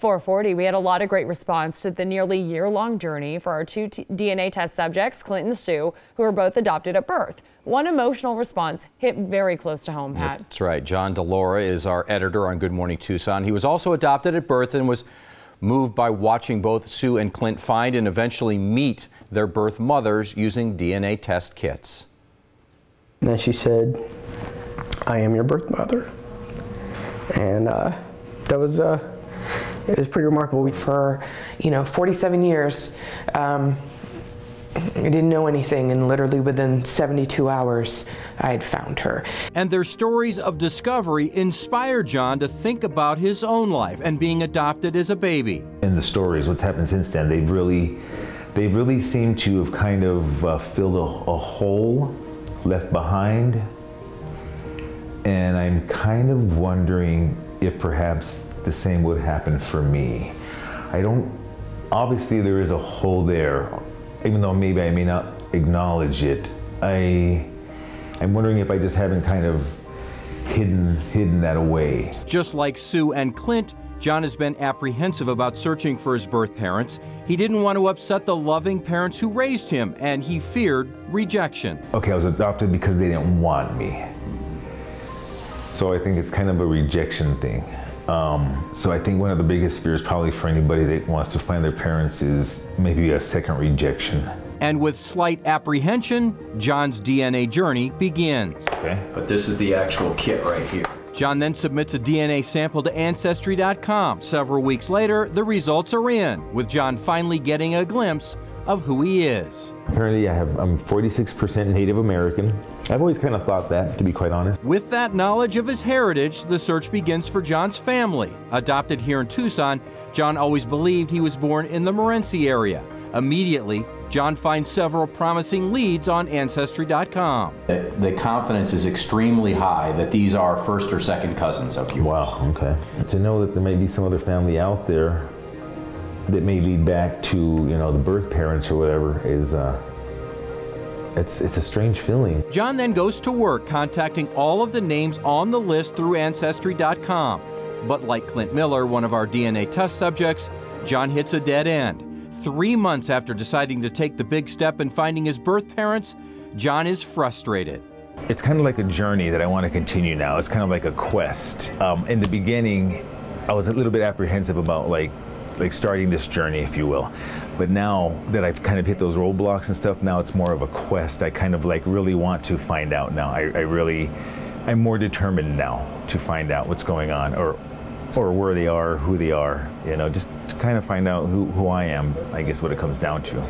440, we had a lot of great response to the nearly year-long journey for our two DNA test subjects, Clint and Sue, who were both adopted at birth. One emotional response hit very close to home, Pat. That's right. John DeLora is our editor on Good Morning Tucson. He was also adopted at birth and was moved by watching both Sue and Clint find and eventually meet their birth mothers using DNA test kits. And then she said, "I am your birth mother." And that was it was pretty remarkable. For 47 years, I didn't know anything, and literally within 72 hours, I had found her. And their stories of discovery inspired John to think about his own life and being adopted as a baby. In the stories, what's happened since then, they really seem to have kind of filled a hole left behind. And I'm kind of wondering if perhaps the same would happen for me. Obviously there is a hole there, even though maybe I may not acknowledge it. I'm wondering if I just haven't kind of hidden that away. Just like Sue and Clint, John has been apprehensive about searching for his birth parents. He didn't want to upset the loving parents who raised him, and he feared rejection. Okay, I was adopted because they didn't want me. So I think it's kind of a rejection thing. So I think one of the biggest fears probably for anybody that wants to find their parents is maybe a second rejection. And with slight apprehension, John's DNA journey begins. Okay. But this is the actual kit right here. John then submits a DNA sample to Ancestry.com. Several weeks later, the results are in, with John finally getting a glimpse of who he is. Apparently I'm 46% Native American. I've always kind of thought that, to be quite honest. With that knowledge of his heritage, the search begins for John's family. Adopted here in Tucson, John always believed he was born in the Morenci area. Immediately, John finds several promising leads on Ancestry.com. The confidence is extremely high that these are first or second cousins of yours. Wow, okay. To know that there may be some other family out there that may lead back to, the birth parents or whatever is, it's a strange feeling. John then goes to work contacting all of the names on the list through Ancestry.com. But like Clint Miller, one of our DNA test subjects, John hits a dead end. 3 months after deciding to take the big step in finding his birth parents, John is frustrated. It's kind of like a journey that I want to continue now. It's kind of like a quest. In the beginning, I was a little bit apprehensive about like starting this journey, if you will. But now that I've kind of hit those roadblocks and stuff, now it's more of a quest. I kind of really want to find out now. I'm more determined now to find out what's going on, or where they are, who they are, just to kind of find out who I am, I guess what it comes down to.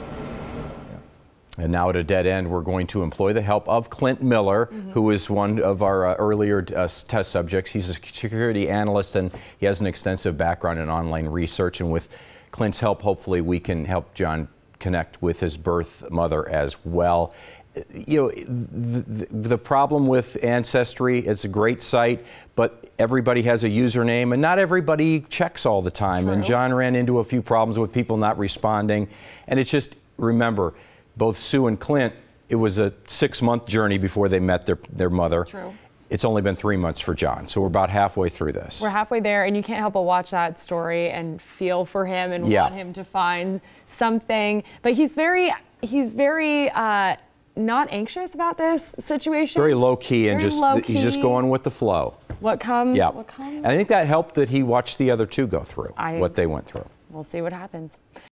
And now at a dead end, we're going to employ the help of Clint Miller, who is one of our earlier test subjects. He's a security analyst, and he has an extensive background in online research. And with Clint's help, hopefully we can help John connect with his birth mother as well. The problem with Ancestry, it's a great site, but everybody has a username, and not everybody checks all the time. True. And John ran into a few problems with people not responding. And it's just, remember, both Sue and Clint, it was a 6-month journey before they met their mother. True. It's only been 3 months for John, so we're about halfway through this. We're halfway there, and you can't help but watch that story and feel for him and want him to find something. But he's very not anxious about this situation. Very low key, and low-key. He's just going with the flow. What comes, yeah. what comes. And I think that helped that he watched the other two go through what they went through. We'll see what happens.